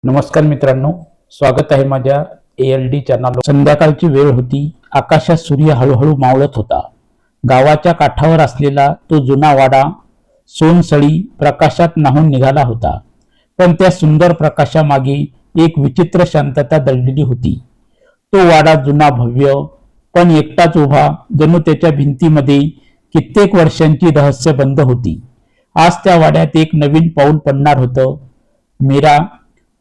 नमस्कार मित्रांनो, स्वागत आहे माझ्या ALD चॅनलवर। संध्याकाळची वेळ होती। आकाशात सूर्य हळूहळू मावळत होता। गावाच्या काठावर असलेला तो जुना वाडा सोनसळी प्रकाशात न्हाऊन निघाला होता। पण त्या सुंदर प्रकाशामागे एक विचित्र शांतता दडलेली होती। तो वाडा जुना भव्य पण एकटाच उभा, जणू त्याच्या भिंतीमध्ये कित्येक वर्षांची रहस्य बंद होती। आज त्या वाड्यात एक नवीन पाऊल पडणार होतं। मीरा,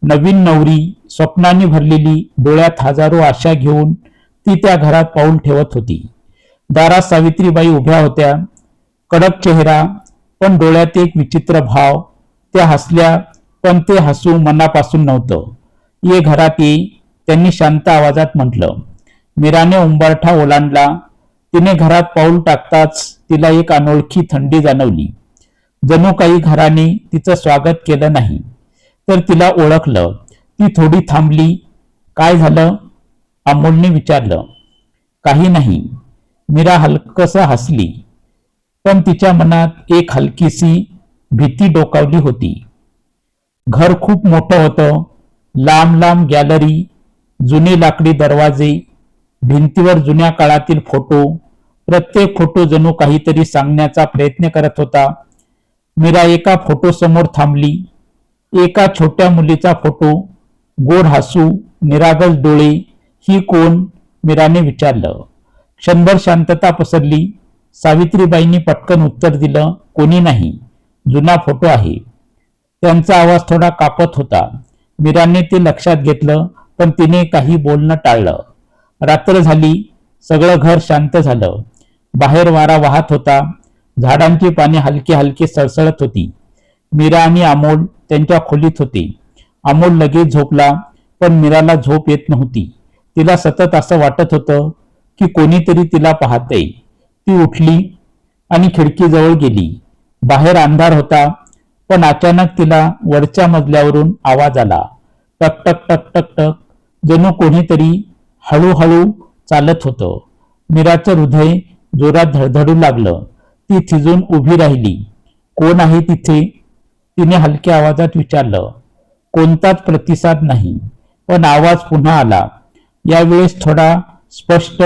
नवीन नवरी, स्वप्नांनी भरलेली, डोळ्यात हजारो आशा घेऊन ती त्या घरात पाऊल ठेवत होती। दारात सावित्रीबाई उभ्या होत्या, कडक चेहरा पण डोळ्यात एक विचित्र भाव। त्या हसल्या, पण ते हसू मनापासून नव्हतं। ये घरात ये, त्यांनी शांत आवाजात म्हटलं। मीराने उंबरठा ओलांडला। तिने घरात पाऊल टाकताच तिला एक अनोळखी थंडी जाणवली, जणू काही घराने तिचं स्वागत केलं नाही तर तिला ओळखलं। ती थोडी थांबली। काय झालं? अमोलने विचारलं। काही नाही, मीरा हलकसं हसली, पण तिच्या मनात एक हलकीशी भीती डोकावली होती। घर खूप मोठं होतं, लांब लांब गॅलरी, जुने लाकडी दरवाजे, भिंतीवर जुन्या काळातील फोटो। प्रत्येक फोटो जणू काहीतरी सांगण्याचा प्रयत्न करत होता। मीरा एका फोटो समोर थांबली। एका छोट्या मुलीचा फोटो, गोड हसू, निरागस डोळे। ही कोण? मीराने विचारलं। क्षणभर शांतता पसरली। सावित्रीबाईंनी पटकन उत्तर दिलं, कोणी नाही, जुना फोटो आहे। त्यांचा आवाज थोडा कापत होता। मीराने ते लक्षात घेतलं, पण तिने काही बोलणं टाळलं। रात्र झाली, सगळं घर शांत झालं। बाहेर वारा वाहत होता, झाडांची पाने हलकी हलकी सळसळत होती। मीरा आणि अमोल त्यांच्या खोलीत होते। अमोल लगेच झोपला, पण मीराला झोप येत नव्हती। तिला सतत असं वाटत होतं की कोणीतरी तिला पाहतंय। ती उठली आणि खिडकीजवळ गेली। बाहेर अंधार होता, पण अचानक तिला वरच्या मजल्यावरून आवाज आला, टक टक टक टक टक, जणू कोणीतरी हळूहळू चालत होतं। मीराचं हृदय जोरात धडधडू लागलं। ती थिजून उभी राहिली। कोण आहे तिथे? तिने हलक्या आवाजात विचारलं। कोणताच प्रतिसाद नाही, पण आवाज पुन्हा आला, यावेळेस थोडा स्पष्ट,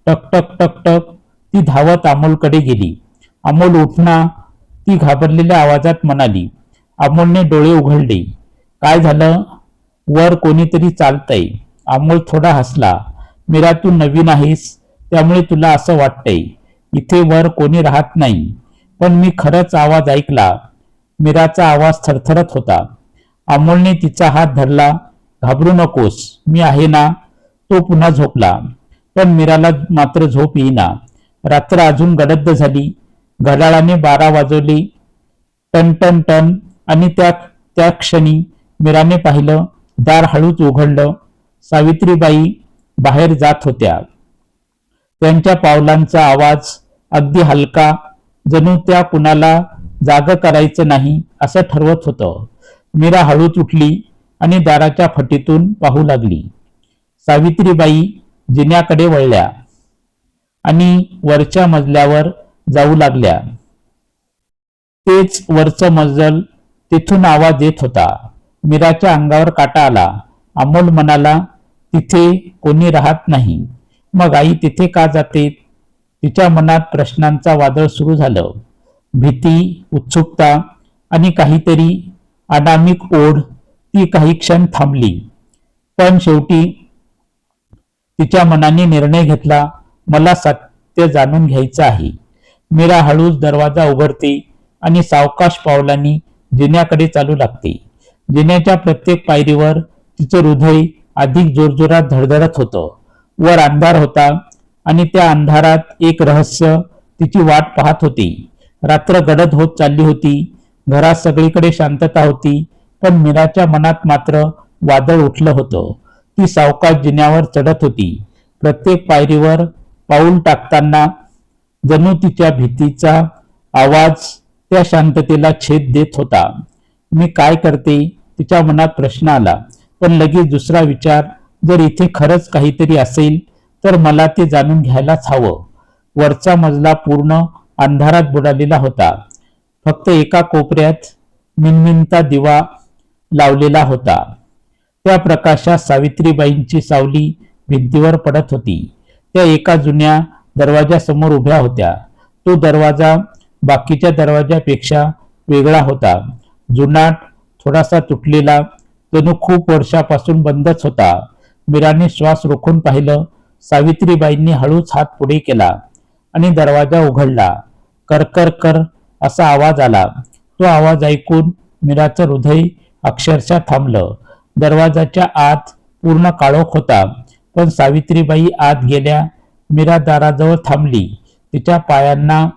टक टक टक टक। ती धावत अमोलकडे गेली। अमोल उठना, ती घाबरलेल्या आवाजात म्हणाली। अमोलने डोळे उघडले। काय झालं? वर कोणीतरी चालतंय। अमोल थोडा हसला। मीरा, तू नवीन आहेस त्यामुळे तुला असं वाटतंय। इथे वर कोणी राहत नाही, पण मी खरंच आवाज ऐकला। मीराचा आवाज थरथरत होता। अमोलने तिचा हात धरला। घाबरू नकोस, मी आहे ना। तो पुन्हा झोपला, पण मीराला मात्र झोप येईना। रात्र अजून गडद झाली। घड्याळाने 12 वाजवले, टन टन टन, आणि त्या क्षणी मीराने पाहिलं, दार हळूच उघडलं। सावित्रीबाई बाहेर जात होत्या। त्यांच्या पावलांचा आवाज अगदी हलका, जणू त्या कुणाला जाग करायचं नाही असं ठरवत होतं। मीरा हळूच उठली आणि दाराच्या फटीतून पाहू लागली। सावित्रीबाई जिन्याकडे वळल्या आणि वरच्या मजल्यावर जाऊ लागल्या। तेच वरचं मजल, तिथून आवाज येत होता। मीराच्या अंगावर काटा आला। अमोल म्हणाला, तिथे कोणी राहत नाही, मग आई तिथे का जाते? तिच्या मनात प्रश्नांचा वादळ सुरू झालं। भीती, उत्सुकता आणि काहीतरी अनामिक ओढ। ती काही क्षण थांबली, पण शेवटी तिच्या मनाने निर्णय घेतला, मला सत्य जाणून घ्यायचं आहे। मीरा हळूच दरवाजा उघडते आणि सावकाश पावलांनी जिन्याकडे चालू लागते। जिन्याच्या प्रत्येक पायरीवर तिचं हृदय अधिक जोरजोरात धडधडत होतं। वर अंधार होता आणि त्या अंधारात एक रहस्य तिची वाट पाहत होते। रात्र गडद होत चालली होती। घरात सगळीकडे शांतता होती, पण मीराच्या मनात मात्र वादळ उठलं होतं। ती सावकाश जिन्यावर चढत होती। प्रत्येक पायरीवर पाऊल टाकताना जणू तिच्या भीतीचा आवाज त्या शांततेला छेद देत होता। मी काय करते? तिच्या मनात प्रश्न आला, पण लगेच दुसरा विचार, जर इथे खरंच काहीतरी असेल तर मला ते जाणून घ्यायलाच हवं। वरचा मजला पूर्ण अंधारात बुडालेला होता। फक्त एका कोपऱ्यात मिणमिणता दिवा लावलेला होता। त्या प्रकाशात सावित्रीबाईंची सावली भिंतीवर पडत होती. त्या एका जुन्या दरवाजासमोर उभ्या होत्या. तो दरवाजा बाकीच्या दरवाजापेक्षा वेगळा होता. जुनाट, थोडासा तुटलेला, जणू खूप वर्षापासून बंदच होता. मीराने श्वास रोखून पाहिलं. सावित्रीबाईंनी हळूच हात पुढे केला आणि दरवाजा उघडला. कर कर कर असा आवाज आला. तो आवाज ऐकून मीराचं हृदय अक्षरशः थांबलं. दरवाजाच्या आत पूर्ण काळोख होता, पण सावित्रीबाई आत गेल्या. मीरा दाराजवळ थांबली. तिच्या पायांना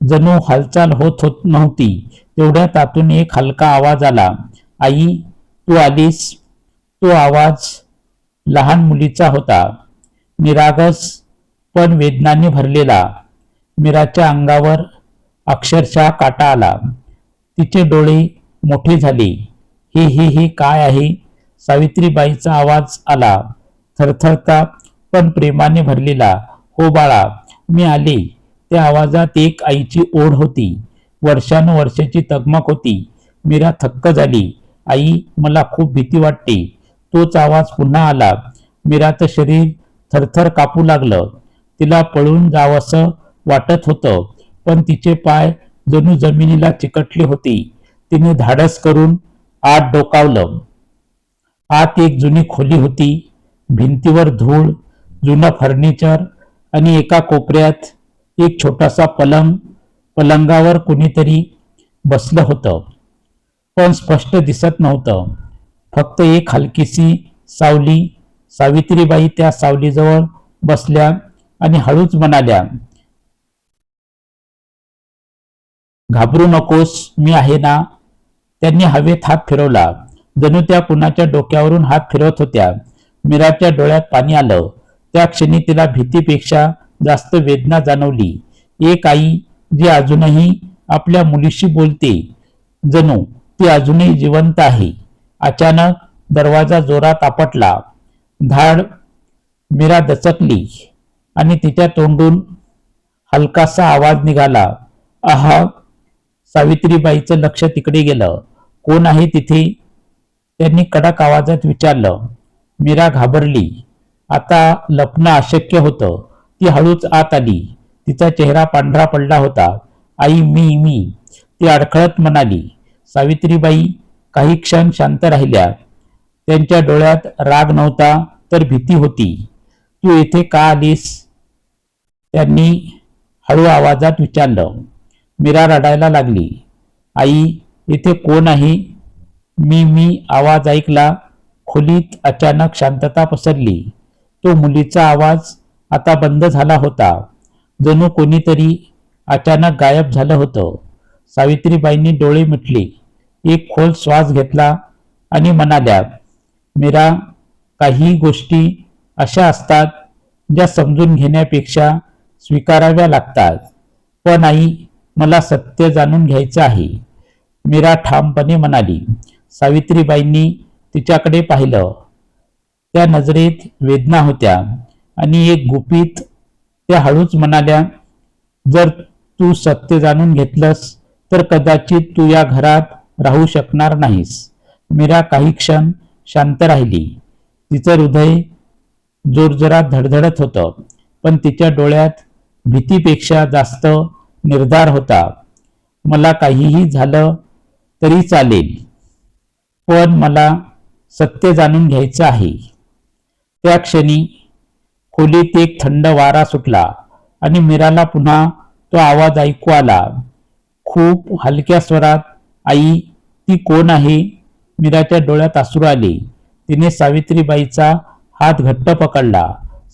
जणू हालचाल होत नव्हती. तेवढ्यात आतून एक हलका आवाज आला. आई, तू आलीस? तो आवाज लहान मुलीचा होता, निरागस पण वेदनाने भरलेला. मीराच्या अंगावर अक्षरशः काटा आला. तिचे डोळे मोठे झाले. हे काय आहे? सावित्रीबाईचा आवाज आला, थरथरता पण प्रेमाने भरलेला. हो बाळा, मी आले. त्या आवाजात एक आईची ओढ होती, वर्षानुवर्षाची तगमग होती. मीरा थक्क झाली. आई, मला खूप भीती वाटते. तोच आवाज पुन्हा आला. मीराचं शरीर थरथर कापू लागलं. तिला पळून जावंसं वाटत होतं, पण तिचे पाय जणू जमिनीला चिकटले होते. तिने धाडस करून आत डोकावलं. आत एक जुनी खोली होती. भिंतीवर धूळ, जुनं फर्निचर आणि एका कोपऱ्यात एक छोटासा पलंग. पलंगावर कुणीतरी बसलं होतं, पण स्पष्ट दिसत नव्हतं. फक्त एक हलकीशी सावली. सावित्रीबाई त्या सावलीजवळ बसल्या आणि हळूच म्हणाल्या, घाबरू नकोस, मी आहे ना. त्यांनी हवेत हात फिरवला, जणू त्या कुणाच्या डोक्यावरून हात फिरवत होत्या. मीराच्या डोळ्यात पाणी आलं. त्या क्षणी तिला भीतीपेक्षा जास्त वेदना जाणवली. एक आई जी अजूनही आपल्या मुलीशी बोलते, जणू ती अजूनही जिवंत आहे. अचानक दरवाजा जोरात आपटला. धाड. मीरा दचकली आणि तिच्या तोंडून हलकासा आवाज निघाला, आहा. सावित्रीबाईचं लक्ष तिकडे गेलं. कोण आहे तिथे? त्यांनी कडक आवाजात विचारलं. मीरा घाबरली. आता लपणं अशक्य होतं. ती हळूच आत आली. तिचा चेहरा पांढरा पडला होता. आई, मी ती अडखळत म्हणाली. सावित्रीबाई काही क्षण शांत राहिल्या. त्यांच्या डोळ्यात राग नव्हता, तर भीती होती. तू येथे का आलीस? त्यांनी हळू आवाजात विचारलं. मीरा रडायला लागली. आई, इथे कोण आहे? मी आवाज ऐकला. खोलीत अचानक शांतता पसरली. तो मुलीचा आवाज आता बंद झाला होता, जणू कोणीतरी अचानक गायब झालं होतं. सावित्रीबाईंनी डोळे मिटले, एक खोल श्वास घेतला आणि म्हणाल्या, मीरा, काही गोष्टी अशा असतात ज्या समजून घेण्यापेक्षा स्वीकाराव्या लागतात. पण आई, मला सत्य जाणून घ्यायचं आहे, मीरा ठामपणे म्हणाली. सावित्रीबाईंनी तिच्याकडे पाहिलं. त्या नजरेत वेदना होत्या आणि एक गुपित. त्या हळूच म्हणाल्या, जर तू सत्य जाणून घेतलंस तर कदाचित तू या घरात राहू शकणार नाहीस. मीरा काही क्षण शांत राहिली. तिचं हृदय जोरजोरात धडधडत होतं, पण तिच्या डोळ्यात भीतीपेक्षा जास्त निर्धार होता. मला काहीही झालं तरी चालेल, पण मला सत्य जाणून घ्यायचं आहे. त्या क्षणी खोलीत एक थंड वारा सुटला आणि मीराला पुन्हा तो आवाज ऐकू आला, खूप हलक्या स्वरात. आई, ती कोण आहे? मीराच्या डोळ्यात अश्रू आले. तिने सावित्रीबाईचा हात घट्ट पकडला.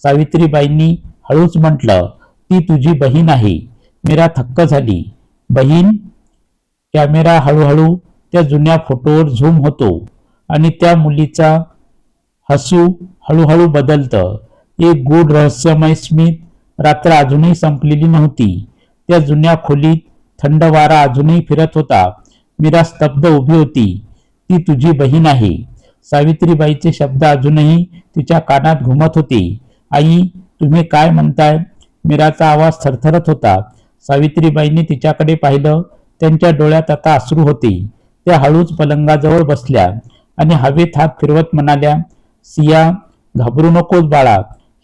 सावित्रीबाईंनी हळूच म्हटलं, ती तुझी बहीण आहे. मीरा थक्क झाली. बहीण? कॅमेरा हळूहळू त्या जुन्या फोटोवर झूम होतो आणि त्या मुलीचा हसू हळूहळू बदलतं. एक गूढ रहस्यमय स्मित. रात्र अजूनही संपलेली नव्हती. त्या जुन्या खोलीत थंड वारा अजूनही फिरत होता. मीरा स्तब्ध उभी होती. ती तुझी बहीण आहे. सावित्रीबाईचे शब्द अजूनही तिच्या कानात घुमत होते. आई, तुम्ही काय म्हणताय? मीराचा आवाज थरथरत होता. सावित्रीबाईंनी तिच्याकडे पाहिलं. त्यांच्या डोळ्यात आता अश्रू होते. त्या हळूच पलंगाजवळ बसल्या आणि हवेत हात फिरवत म्हणाल्या, सिया, घाबरू नकोस बाळा,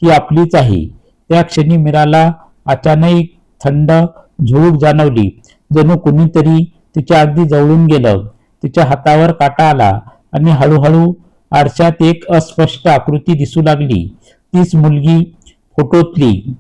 ही आपलीच आहे. त्या क्षणी मीराला अचानक थंड झुळूक जाणवली, जणू कुणीतरी तिच्या अगदी जवळून गेलं. तिच्या हातावर काटा आला आणि हळूहळू आरशात एक अस्पष्ट आकृती दिसू लागली. तीच मुलगी फोटोतली,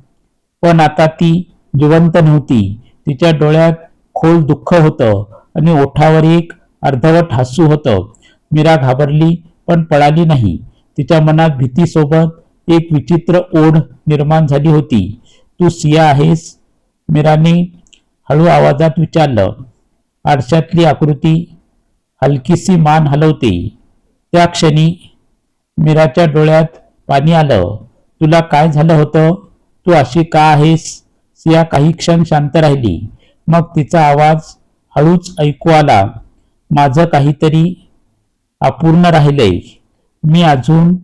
पण आता ती जिवंत नव्हती. तिच्या डोळ्यात खोल दुःख होतं आणि ओठावर एक अर्धवट हसू होतं. मीरा घाबरली पण पळाली नाही. तिच्या मनात भीतीसोबत एक विचित्र ओढ निर्माण झाली होती. तू सिया आहेस? मीराने हळू आवाजात विचारलं. आरशातली आकृती हलकीशी मान हलवते. त्या क्षणी मीराच्या डोळ्यात पाणी आलं. तुला काय झालं होतं? तू अशी का आहेस? सिया काही क्षण शांत राहिली. मग तिचा आवाज हळूच ऐकू आला. माझं काहीतरी अपूर्ण राहिलंय. मी अजून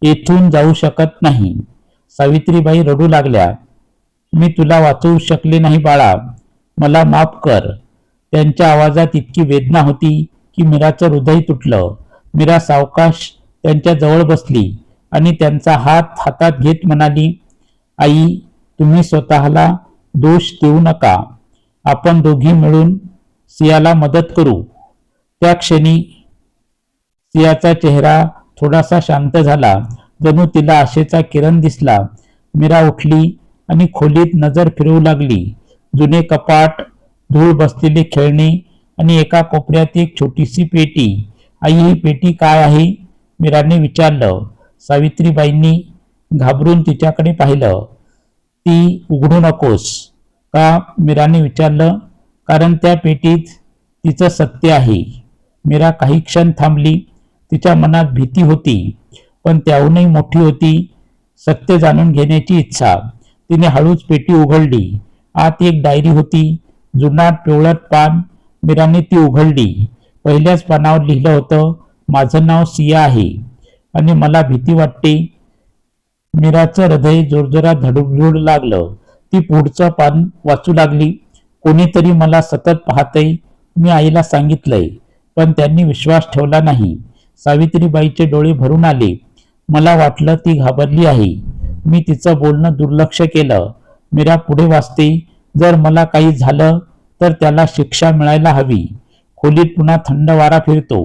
येथून जाऊ शकत नाही. सावित्रीबाई रडू लागल्या. मी तुला वाचवू शकले नाही बाळा, मला माफ कर. त्यांच्या आवाजात इतकी वेदना होती की मीराचं हृदय तुटलं. मीरा सावकाश त्यांच्या जवळ बसली आणि त्यांचा हात हातात घेत म्हणाली, आई, तुम्ही स्वतःला दोष देऊ नका. आपण दोघी मिळून सियाला मदत करू. त्या क्षणी सियाचा चेहरा थोडासा शांत झाला, जणू तिला आशेचा किरण दिसला. मीरा उठली आणि खोलीत नजर फिरवू लागली. जुने कपाट, धूळ बसलेले खेळणे आणि एका कोपऱ्यात एक छोटीशी पेटी. आई, ही पेटी काय आहे? मीराने विचारलं. सावित्रीबाईंनी घाबरून तिच्याकडे पाहिलं. ती उघडू नकोस का? मीराने विचारलं. कारण त्या पेटीत तिचं सत्य आहे. मीरा काही क्षण थांबली. तिच्या मनात भीती होती, पण त्याहूनही मोठी होती सत्य जाणून घेण्याची इच्छा. तिने हळूच पेटी उघडली. आत एक डायरी होती, जुनाट पिवळट पान. मीराने ती उघडली. पहिल्याच पानावर लिहिलं होतं, माझं नाव सिया आहे आणि मला भीती वाटते. मीराचं हृदय जोरजोरात धडधडू लागलं. ती पुढचं पान वाचू लागली. कोणीतरी मला सतत पाहतंय. मी आईला सांगितलंय, पण त्यांनी विश्वास ठेवला नाही. सावित्रीबाईचे डोळे भरून आले. मला वाटलं ती घाबरली आहे. मी तिचं बोलणं दुर्लक्ष केलं. मीरा पुढे वाचते, जर मला काही झालं तर त्याला शिक्षा मिळायला हवी. खोलीत पुन्हा थंड वारा फिरतो.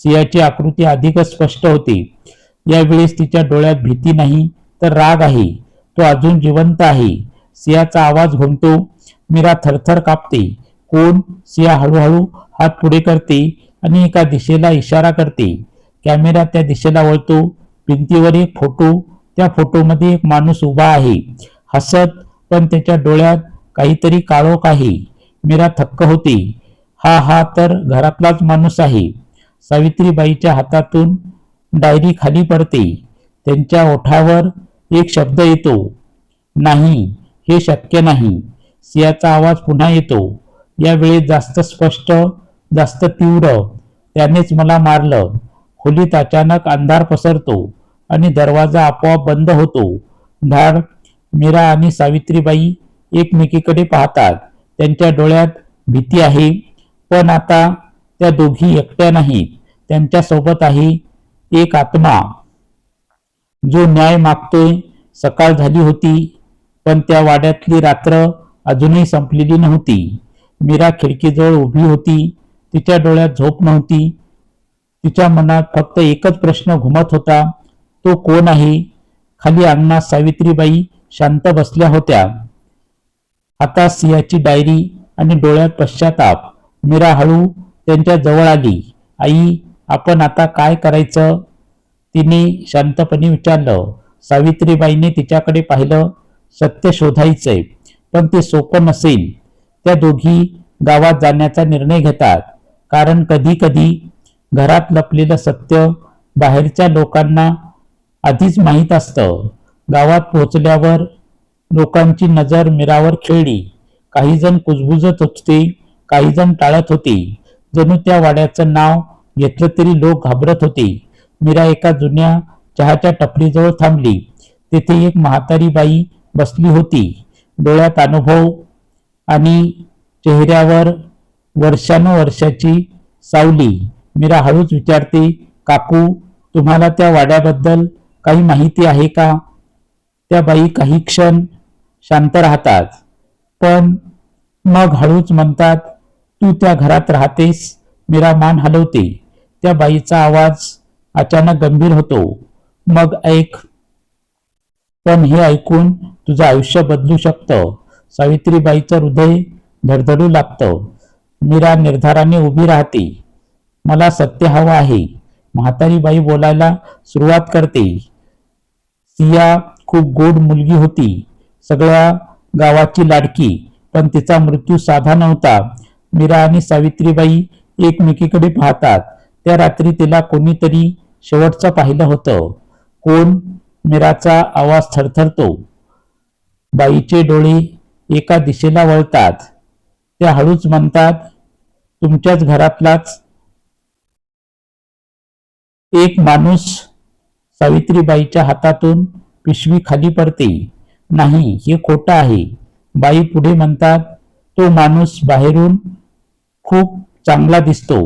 सियाची आकृती अधिकच स्पष्ट होते. यावेळेस तिच्या डोळ्यात भीती नाही तर राग आहे. तो अजून जिवंत आहे. सियाचा आवाज घुमतो. मीरा थरथर कापते. कोण? सिया हळूहळू हात पुढे करते आणि एका दिशेला इशारा करते. कॅमेरा त्या दिशेला वळतो. भिंतीवर एक फोटो. त्या फोटोमध्ये एक माणूस उभा आहे, हसत, पण त्याच्या डोळ्यात काहीतरी काळोख आहे. मीरा थक्क होते. हा तर घरातलाच माणूस आहे. सावित्रीबाईच्या हातातून डायरी खाली पडते. त्यांच्या ओठावर एक शब्द येतो, नाही, हे शक्य नाही. सियाचा आवाज पुन्हा येतो, यावेळी जास्त स्पष्ट, जास्त तीव्र. त्यानेच मला मारलं. खोलीत अचानक अंधार पसरतो आणि दरवाजा आपोआप बंद होतो. धाड. मीरा आणि सावित्रीबाई एकमेकीकडे पाहतात. त्यांच्या डोळ्यात भीती आहे, पण आता त्या दोघी एकट्या नाहीत. त्यांच्या सोबत आहे एक आत्मा, जो न्याय मागतोय. सकाळ झाली होती, पण त्या वाड्यातली रात्र अजूनही संपलेली नव्हती. मीरा खिडकीजवळ उभी होती. तिच्या डोळ्यात झोप नव्हती. तिच्या मनात फक्त एकच प्रश्न घुमत होता, तो कोण आहे? खाली अंगणात सावित्रीबाई शांत बसल्या होत्या. आता सियाची डायरी आणि डोळ्यात पश्चाताप. मीरा हळू त्यांच्या जवळ आली. आई, आपण आता काय करायचं? तिने शांतपणे विचारलं. सावित्रीबाईने तिच्याकडे पाहिलं. सत्य शोधायचंय, पण ते सोपं नसेल. त्या दोघी गावात जाण्याचा निर्णय घेतात, कारण कधी कधी घरात लपलेलं सत्य बाहेरच्या लोकांना आधीच माहीत असतं. गावात पोहोचल्यावर लोकांची नजर मीरावर खेळली. काही जण कुजबुजत होते, काही जण टाळत होते. जणू त्या वाड्याचं नाव घेतलं तरी लोक घाबरत होते. मीरा एका जुन्या चहाच्या टपरीजवळ थांबली. तेथे एक म्हातारी बाई बसली होती. डोळ्यात अनुभव आणि चेहऱ्यावर वर्षानुवर्षाची सावली. मीरा हळूच विचारते, काकू, तुम्हाला त्या वाड्याबद्दल काही माहिती आहे का? त्या बाई काही क्षण शांत राहतात, पण मग हळूच म्हणतात, तू त्या घरात राहतेस? मीरा मान हलवते. त्या बाईचा आवाज अचानक गंभीर होतो. मग ऐक, पण हे ऐकून तुझं आयुष्य बदलू शकतं. सावित्रीबाईचं हृदय धडधडू लागतं. मीरा निर्धाराने उभी राहते. मला सत्य हवं आहे. म्हातारी बाई बोलायला सुरुवात करते. सिया खूप गोड मुलगी होती, सगळ्या गावाची लाडकी, पण तिचा मृत्यू साधा नव्हता. मीरा आणि सावित्रीबाई एकमेकीकडे पाहतात. त्या रात्री तिला कोणीतरी शेवटचं पाहिलं होतं. कोण? मीराचा आवाज थरथरतो. बाईचे डोळे एका दिशेला वळतात. त्या हळूच म्हणतात, तुमच्याच घरातलाच एक माणूस. सावित्रीबाईच्या हातातून पिशवी खाली पडते. नाही, हे खोटं आहे. बाई पुढे म्हणतात, तो माणूस बाहेरून खूप चांगला दिसतो,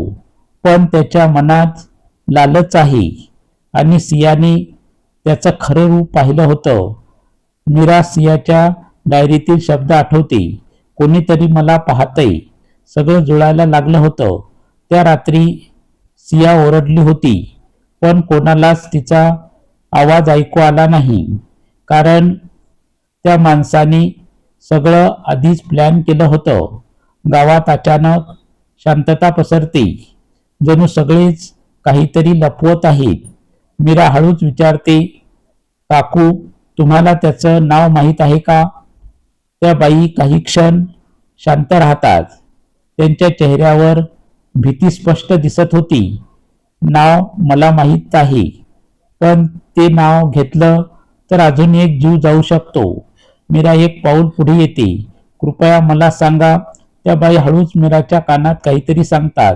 पण त्याच्या मनात लालच आहे. आणि सियाने त्याचं खरं रूप पाहिलं होतं. मीरा सियाच्या डायरीतील शब्द आठवते. कोणीतरी मला पाहतंय. सगळं जुळायला लागलं होतं. त्या रात्री सिया ओरडली होती, पण कोणालाच तिचा आवाज ऐकू आला नाही, कारण त्या माणसाने सगळं आधीच प्लॅन केलं होतं. गावात अचानक शांतता पसरते, जणू सगळेच काहीतरी लपवत आहेत. मीरा हळूच विचारते, काकू, तुम्हाला त्याचं नाव माहीत आहे का? त्या बाई काही क्षण शांत राहतात. त्यांच्या चेहऱ्यावर भीती स्पष्ट दिसत होती. नाव मला माहीत आहे, पण ते नाव घेतलं तर अजून एक जीव जाऊ शकतो. मीरा एक पाऊल पुढे येते. कृपया मला सांगा. त्या बाई हळूच मीराच्या कानात काहीतरी सांगतात.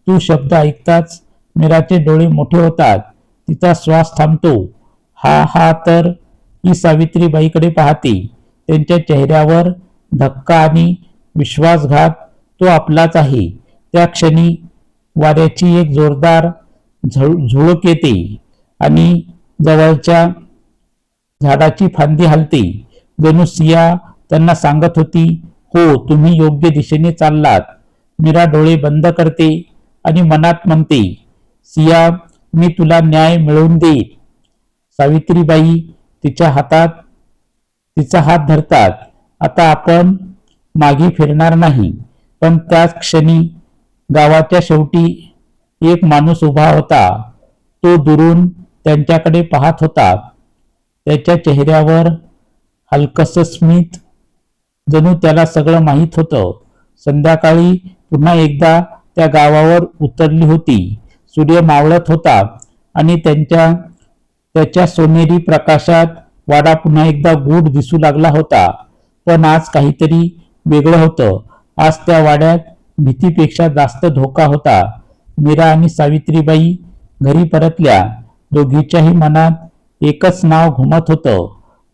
तू शब्द ऐकताच मीराचे डोळे मोठे होतात. तिचा श्वास थांबतो. हा तर ही सावित्रीबाईकडे पाहते. त्यांच्या चेहऱ्यावर धक्का आणि विश्वासघात. तो आपलाच आहे. त्या क्षणी वाऱ्याची एक जोरदार झुळूक येते आणि जवळच्या झाडाची फांदी हलते. जणू सिया त्यांना सांगत होती, हो, तुम्ही योग्य दिशेने चाललात. मीरा डोळे बंद करते आणि मनात म्हणते, सिया, मी तुला न्याय मिळवून देईन. सावित्रीबाई तिच्या हात धरतात. आता आपण मागे फिरणार नाही. पण त्याच क्षणी गावाच्या शेवटी एक माणूस उभा होता. तो दुरून त्यांच्याकडे पाहत होता. त्याच्या चेहऱ्यावर हलकसं स्मित, जणू त्याला सगळं माहीत होतं. संध्याकाळी पुन्हा एकदा त्या गावावर उतरली होती. सूर्य मावळत होता आणि त्याच्या सोनेरी प्रकाशात वाडा पुन्हा एकदा गूढ दिसू लागला होता. पण आज काहीतरी वेगळं होतं. आज त्या वाड्यात भीतीपेक्षा जास्त धोका होता. मीरा आणि सावित्रीबाई घरी परतल्या. दोघीच्याही मनात एकच नाव घुमत होतं.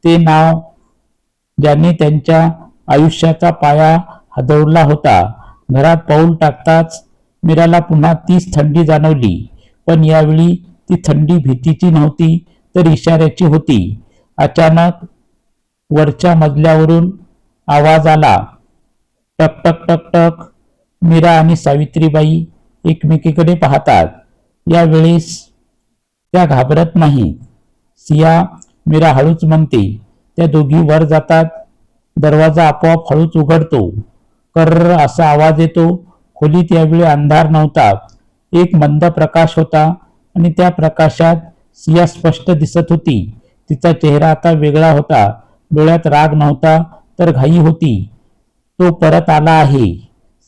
ते नाव ज्याने त्यांच्या आयुष्याचा पाया हदरवला होता. घरात पाऊल टाकताच मीराला पुन्हा तीच थंडी जाणवली. पण यावेळी ती थंडी भीतीची नव्हती, तर इशाऱ्याची होती. अचानक वरच्या मजल्यावरून आवाज आला. टक टक टक टक. मीरा आणि सावित्रीबाई एकमेकीकडे पाहतात. यावेळेस त्या घाबरत नाही. सिया, मीरा हळूच म्हणते. त्या दोघी वर जातात. दरवाजा आपोआप हळूच उघडतो. कर्र असा आवाज येतो. खोलीत यावेळी अंधार नव्हता. एक मंद प्रकाश होता आणि त्या प्रकाशात सिया स्पष्ट दिसत होती. तिचा चेहरा आता वेगळा होता. डोळ्यात राग नव्हता, तर घाई होती. तो परत आला आहे.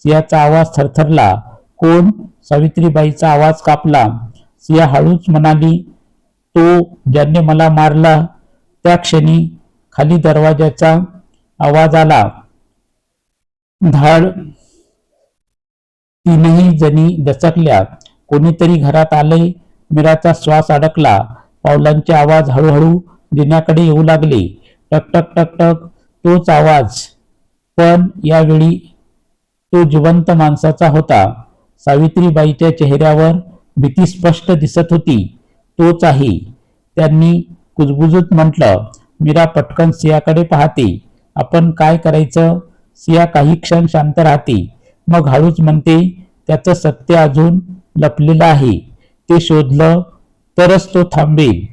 सियाचा आवाज थरथरला. कोण? सावित्रीबाईचा आवाज कापला. सिया हळूच म्हणाली, तो ज्याने मला मारला. त्या क्षणी खाली दरवाजाचा आवाज आला. धाड. तीनही जणी दचकल्या. कोणीतरी घरात आले. मीराचा श्वास अडकला. पावलांचे आवाज हळूहळू जिन्याकडे येऊ लागले. टक टक टक टक. तोच आवाज, पण यावेळी तो जिवंत माणसाचा होता. सावित्रीबाईच्या चेहऱ्यावर भीती स्पष्ट दिसत होती. तोच आहे, त्यांनी कुजबुजत म्हटलं. मीरा पटकन सियाकडे पाहते. आपण काय करायचं? सिया काही क्षण शांत राहते, मग हळूच म्हणते, त्याचं सत्य अजून लपलेलं आहे. ते शोधलं तरच तो थांबेल.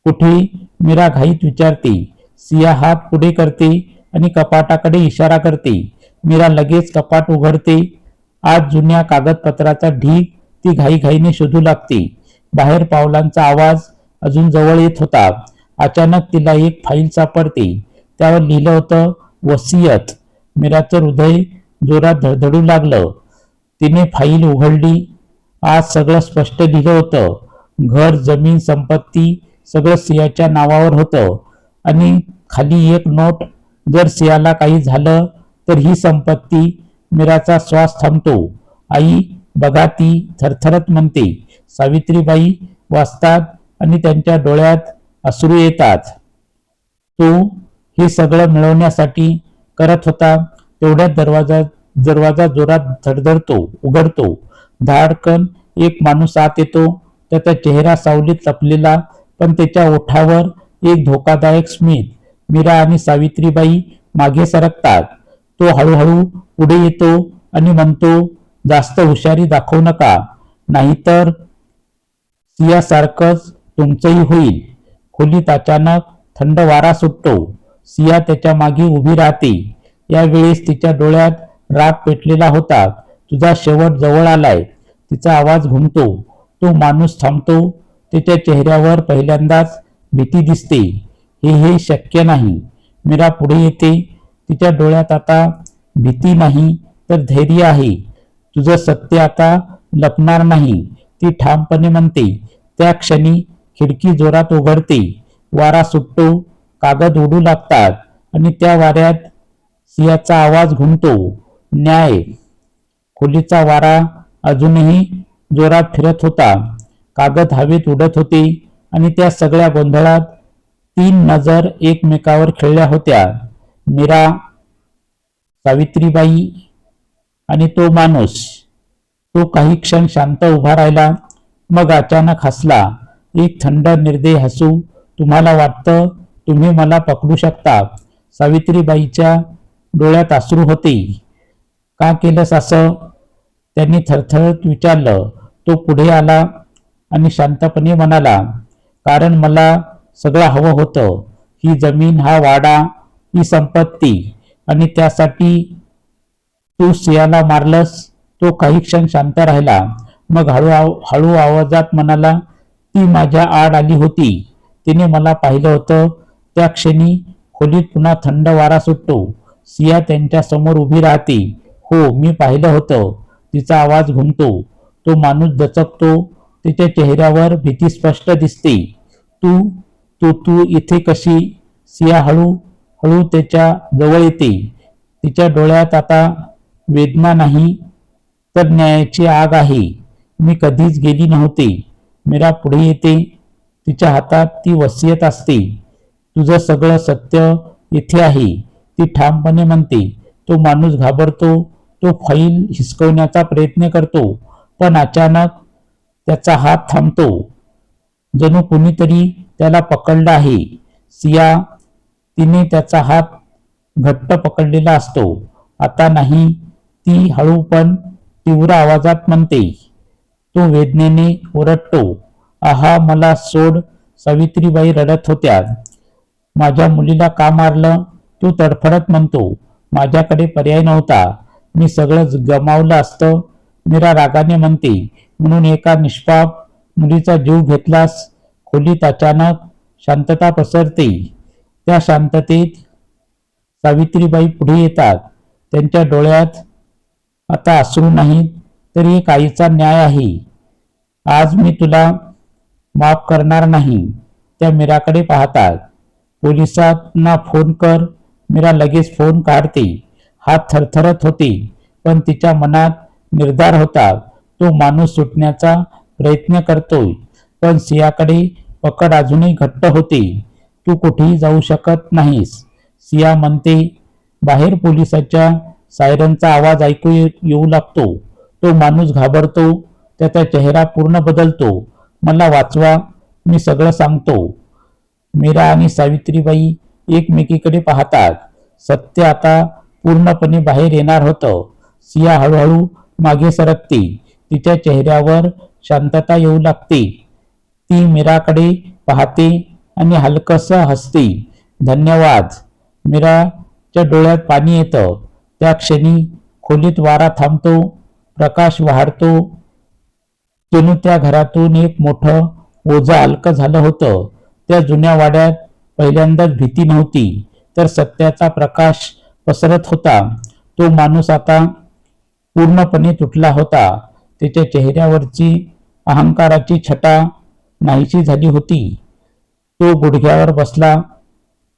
कुठे? मीरा घाईत विचारते. सिया हात पुढे करते आणि कपाटाकडे इशारा करते. मीरा लगेच कपाट उघडते. आज जुन्या कागदपत्राचा ढीग ती घाईघाईने शोधू लागते. बाहेर पावलांचा आवाज अजून जवळ येत होता. अचानक तिला एक फाईल सापडते. त्यावर लिहिलं होतं, वसियत. मीराचं हृदय जोरात धडधडू लागलं. तिने फाईल उघडली. आज सगळं स्पष्ट लिहिलं होतं. घर, जमीन, संपत्ती सगळं सियाच्या नावावर होतं. आणि खाली एक नोट, जर सियाला काही झालं तर ही संपत्ती. मीराचा श्वास थांबतो. आई बघा, ती थरथरत म्हणते. सावित्रीबाई वाचतात आणि त्यांच्या डोळ्यात अश्रू येतात. तो हे सगळं मिळवण्यासाठी करत होता. तेवढ्यात दरवाजा जोरात धडधडतो, उघडतो. धाडकन एक माणूस आत येतो. त्याचा चेहरा सावलीत लपलेला, पण त्याच्या ओठावर एक धोकादायक स्मित. मीरा आणि सावित्रीबाई मागे सरकतात. तो हळूहळू पुढे येतो आणि म्हणतो, जास्त हुशारी दाखवू नका, नाहीतर सियासारखंच तुमचंही होईल. खोलीत अचानक थंड वारा सुटतो. सिया त्याच्या मागे उभी राहते. यावेळेस तिच्या डोळ्यात राग पेटलेला होता. तुझा शेवट जवळ आलाय. तिचा आवाज घुमतो. तो माणूस थांबतो. त्याच्या चेहऱ्यावर पहिल्यांदाच भीती दिसते. हे शक्य नाही. मीरा पुढे येते. तिच्या डोळ्यात आता भीती नाही तर धैर्य आहे. तुझं सत्य आता लपणार नाही, ती ठामपणे म्हणते. त्या क्षणी खिडकी जोरात उघडते. वारा सुटतो. कागद उडू लागतात आणि त्या वाऱ्यात सियाचा आवाज घुमतो. न्याय. खोलीचा वारा अजूनही जोरात फिरत होता. कागद हवेत उडत होते आणि त्या सगळ्या गोंधळात 3 नजर एकमेकावर खेळल्या होत्या. मीरा, सावित्रीबाई आणि तो माणूस. तो काही क्षण शांत उभा राहिला, मग अचानक हसला. एक थंड निर्दय हसू. तुम्हाला वाटतं तुम्ही मला पकडू शकता? सावित्रीबाईच्या डोळ्यात अश्रू होते. का केलंस असं? त्यांनी थरथरत विचारलं. तो पुढे आला आणि शांतपणे म्हणाला, कारण मला सगळं हवं होतं. ही जमीन, हा वाडा, ही संपत्ती. आणि त्यासाठी तू सियाला मारलंस. तो काही क्षण शांत राहिला, मग हळू आवाजात म्हणाला, ती माझ्या आड आली होती. तिने मला पाहिलं होतं. त्या क्षणी खोलीत पुन्हा थंड वारा सुटतो. सिया त्यांच्या समोर उभी राहते. हो, मी पाहिलं होतं. तिचा आवाज घुमतो. तो माणूस दचकतो. तिच्या चेहऱ्यावर भीती स्पष्ट दिसते. तू तू तू इथे कशी? सिया हळू त्याच्या जवळ येते. तिच्या डोळ्यात आता वेदना नाही तर न्यायाची आग आहे. मी कधीच गेली नव्हते. मीरा पुढे येते. तिच्या हातात ती वसियत असते. तुझं सगळं सत्य इथे आहे, ती ठामपणे म्हणते. तो माणूस घाबरतो. तो फाईल हिसकवण्याचा प्रयत्न करतो, पण अचानक त्याचा हात थांबतो. जणू कुणीतरी त्याला पकडलं आहे. सिया, तिने त्याचा हात घट्ट पकडलेला असतो. आता नाही, ती हळू पण तीव्र आवाजात म्हणते. तो वेदनेने ओरडतो. आहा, मला सोड. सावित्रीबाई रडत होत्या. माझ्या मुलीला का मारलं? तो तडफडत म्हणतो. माझ्याकडे पर्याय नव्हता. मी सगळं गमावलं असतं. मीरा रागाने म्हणते. म्हणून एका निष्पाप मुलीचा जीव घेतलास? खोलीत अचानक शांतता पसरते. त्या शांततेत सावित्रीबाई पुढे येतात. त्यांच्या डोळ्यात आता अश्रू नाहीत, तर एक आईचा न्याय आहे. आज मी तुला माफ करणार नाही. त्या मीराकडे पाहतात. पोलिसांना फोन कर. मीरा लगेच फोन काढते. हात थरथरत होते, पण तिच्या मनात निर्धार होता. तो माणूस सुटण्याचा प्रयत्न करतोय, पण सियाकडे पकड अजूनही घट्ट होते. तू कुठेही जाऊ शकत नाहीस, सिया म्हणते. बाहेर पोलिसाच्या सायरनचा आवाज ऐकू येऊ लागतो. तो माणूस घाबरतो. त्याचा चेहरा पूर्ण बदलतो. मला वाचवा, मी सगळं सांगतो. मीरा आणि सावित्रीबाई एकमेकीकडे पाहतात. सत्य आता पूर्णपणे बाहेर येणार होतं. सिया हळूहळू मागे सरकते. तिच्या चेहऱ्यावर शांतता येऊ लागते. ती मीराकडे पाहते आणि हलकसं हसते. धन्यवाद. मीराच्या डोळ्यात पाणी येतं. त्या क्षणी खोलीत वारा थांबतो, प्रकाश वाढतो. जणू त्या घरातून एक मोठं ओझं हलकं झालं होतं. त्या जुन्या वाड्यात पहिल्यांदाच भीती नव्हती, तर सत्याचा प्रकाश पसरत होता. तो माणूस आता पूर्णपणे तुटला होता. त्याच्या चेहऱ्यावरची अहंकाराची छटा नाहीशी झाली होती. तो गुडघ्यावर बसला.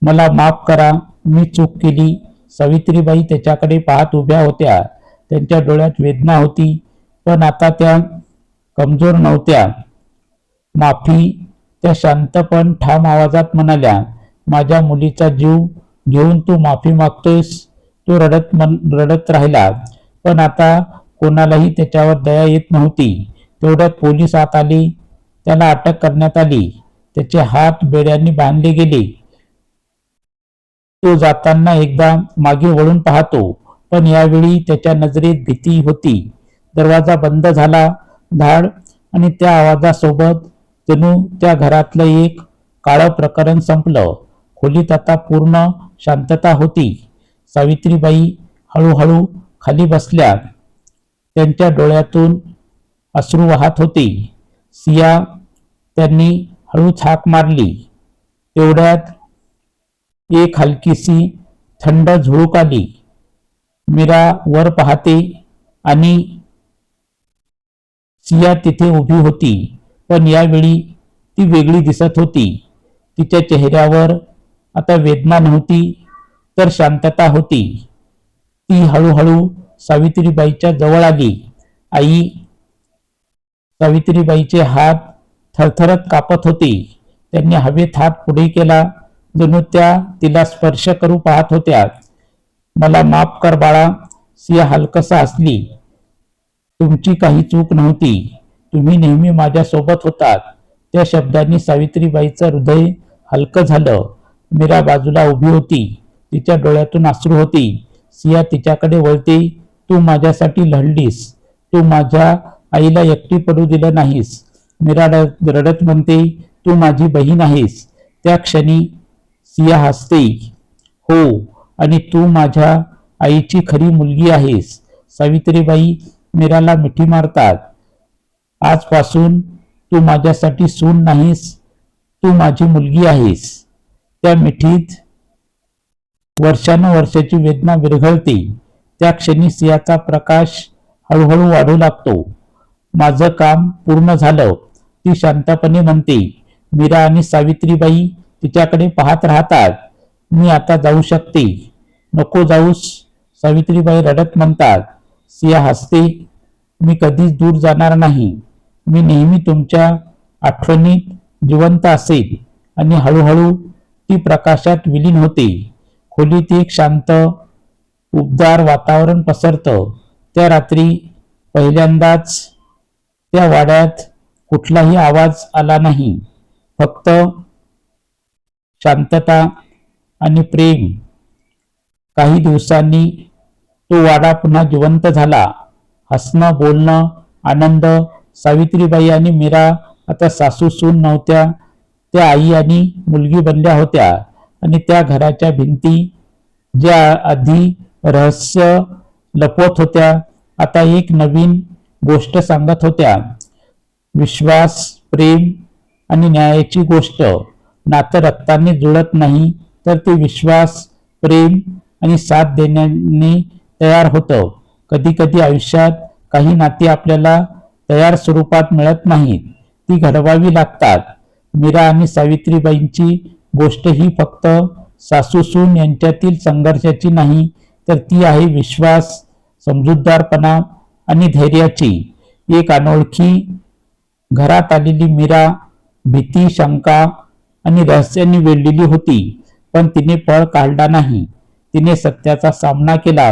मला माफ करा, मी चूक केली. सावित्रीबाई त्याच्याकडे पाहत उभ्या होत्या. त्यांच्या डोळ्यात वेदना होती, पण आता त्या कमजोर नव्हत्या. माफी, त्या शांत पण ठाम आवाजात म्हणाल्या. माझ्या मुलीचा जीव घेऊन तू माफी मागतोयस? तो रडत राहिला, पण आता कोणालाही त्याच्यावर दया येत नव्हती. तेवढ्यात पोलीस आत आले. त्याला अटक करण्यात आली. त्याचे हात बेड्यांनी बांधले गेले. तो जाताना एकदा मागे वळून पाहतो, पण यावेळी त्याच्या नजरेत भीती होती. दरवाजा बंद झाला. धाड आणि त्या आवाजासोबत जणू त्या घरातलं एक काळं प्रकरण संपलं. खोलीत आता पूर्ण शांतता होती. सावित्रीबाई हळूहळू खाली बसल्या. त्यांच्या डोळ्यातून अश्रू वाहत होते. सिया, त्यांनी हळूच हाक मारली. तेवढ्यात एक हलकीशी थंड झुळूक आली. मीरा वर पाहते आणि सिया तिथे उभी होती, पण यावेळी ती वेगळी दिसत होती. तिच्या चेहऱ्यावर आता वेदना नव्हती, तर शांतता होती. ती हळूहळू सावित्रीबाईच्या जवळ आली. आई. सावित्रीबाईचे हात थरथरत कापत होते. त्यांनी हवेत हात पुढे केला, जणू त्या तिला स्पर्श करू पाहत होत्या. मला माफ कर बाळा. सिया हलकसं हसली. तुमची काही चूक नव्हती. तुम्ही नेहमी माझ्या सोबत होतात. त्या शब्दांनी सावित्रीबाईचं हृदय हलकं झालं. मीरा बाजूला उभी होती. तिच्या डोळ्यातून अश्रू होती. सिया तिच्याकडे वळते. तू माझ्यासाठी लढलीस. तू माझ्या आईला एकटी पडू दिलं नाहीस. मीरा रडत म्हणते, तू माझी बहीण आहेस. त्या क्षणी सिया हसते. हो, आणि तू माझ्या आईची खरी मुलगी आहेस. सावित्रीबाई मीराला मिठी मारतात. आजपासून तू माझ्यासाठी सून नाहीस, तू माझी मुलगी आहेस. त्या मिठीत वर्षानुवर्षाची वेदना विरघळते. त्या क्षणी सियाचा प्रकाश हळूहळू वाढू लागतो. माझं काम पूर्ण झालं, ती शांतपणे म्हणते. मीरा आणि सावित्रीबाई तिच्याकडे पाहत राहतात. मी आता जाऊ शकते. नको जाऊस, सावित्रीबाई रडत म्हणतात. सिया हसते. मी कधीच दूर जाणार नाही. मी नेहमी तुमच्या आठवणीत जिवंत असेल. आणि हळूहळू ती प्रकाशात विलीन होते. खोलीत एक शांत, उबदार वातावरण पसरतं. त्या रात्री पहिल्यांदाच त्या वाड्यात कुठलाही आवाज आला नाही, फक्त शांतता आणि प्रेम. काही दिवसांनी तो वाडा पुन्हा जिवंत झाला. हसणं, बोलणं, आनंद. सावित्रीबाई आणि मीरा आता सासू सून नव्हत्या, त्या आई आणि मुलगी बनल्या होत्या. आणि त्या घराच्या भिंती, ज्या आधी रहस्य लपवत होत्या, आता एक नवीन गोष्ट सांगत होत्या. विश्वास, प्रेम आणि न्यायाची गोष्ट. नातं रक्ताने जुळत नाही, तर ते विश्वास, प्रेम आणि साथ देण्याने तयार होतं. कधी कधी आयुष्यात काही नाती आपल्याला तयार स्वरूपात मिळत नाहीत, ती घडवावी लागतात. मीरा आणि सावित्रीबाईंची गोष्ट ही फक्त सासू सून यांच्यातील संघर्षाची नाही, तर ती आहे विश्वास, समजूतदारपणा आणि धैर्याची. एक अनोळखी घरात आलेली मीरा भीती, शंका आणि रहस्याने वेढलेली होती, पण तिने पळ काढला नाही. तिने सत्याचा सामना केला.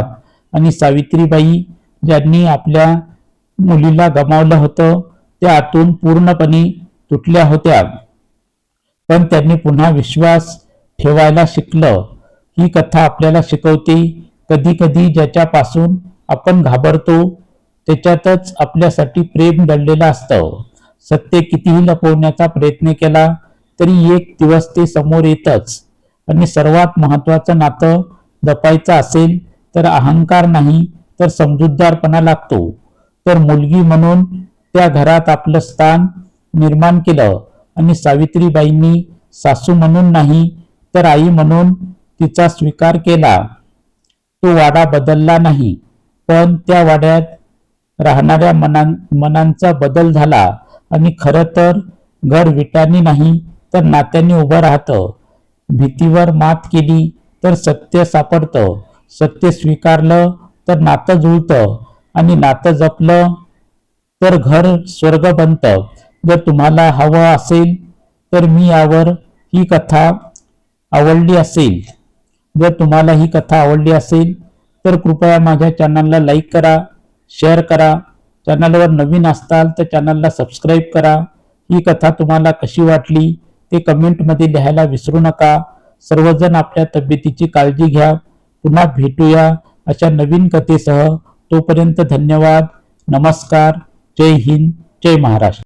आणि सावित्रीबाई, ज्यांनी आपल्या मुलीला गमावलं होतं त्या आतून पूर्णपणे तुटल्या होत्या, पण त्यांनी पुन्हा विश्वास ठेवायला शिकलं. ही कथा आपल्याला शिकवते, कधी कधी ज्याच्यापासून आपण घाबरतो त्याच्यातच आपल्यासाठी प्रेम दडलेलं असतं. सत्य कितीही लपवण्याचा प्रयत्न केला तरी एक दिवस ते समोर येतच. आणि सर्वात महत्वाचं नातं जपायचं असेल तर अहंकार नाही तर समजूतदारपणा लागतो. तर मुलगी म्हणून त्या घरात आपलं स्थान निर्माण केलं आणि सावित्रीबाईंनी सासू म्हणून नाही तर आई म्हणून तिचा स्वीकार केला. तो वाडा बदलला नाही, पण त्या वाड्यात राहणाऱ्या मनांचा बदल झाला. आणि खरं तर घर विटांनी नाही तर नात्यांनी उभं राहतं. भीतीवर मात केली तर सत्य सापडतं, सत्य स्वीकारलं तर नातं जुळतं, आणि नातं जपलं तर घर स्वर्ग बनतं. जर तुम्हाला हवं असेल तर मी यावर ही कथा आवडली असेल जर तुम्हाला ही कथा आवडली असेल तर कृपया माझ्या चॅनलला लाईक करा, शेअर करा. चॅनलवर नवीन असाल तर चॅनलला सबस्क्राईब करा. ही कथा तुम्हाला कशी वाटली ते कमेंटमध्ये लिहायला विसरू नका. सर्वजण आपल्या तब्येतीची काळजी घ्या. पुन्हा भेटूया अशा नवीन कथेसह. तोपर्यंत धन्यवाद. नमस्कार. जय हिंद. जय महाराष्ट्र.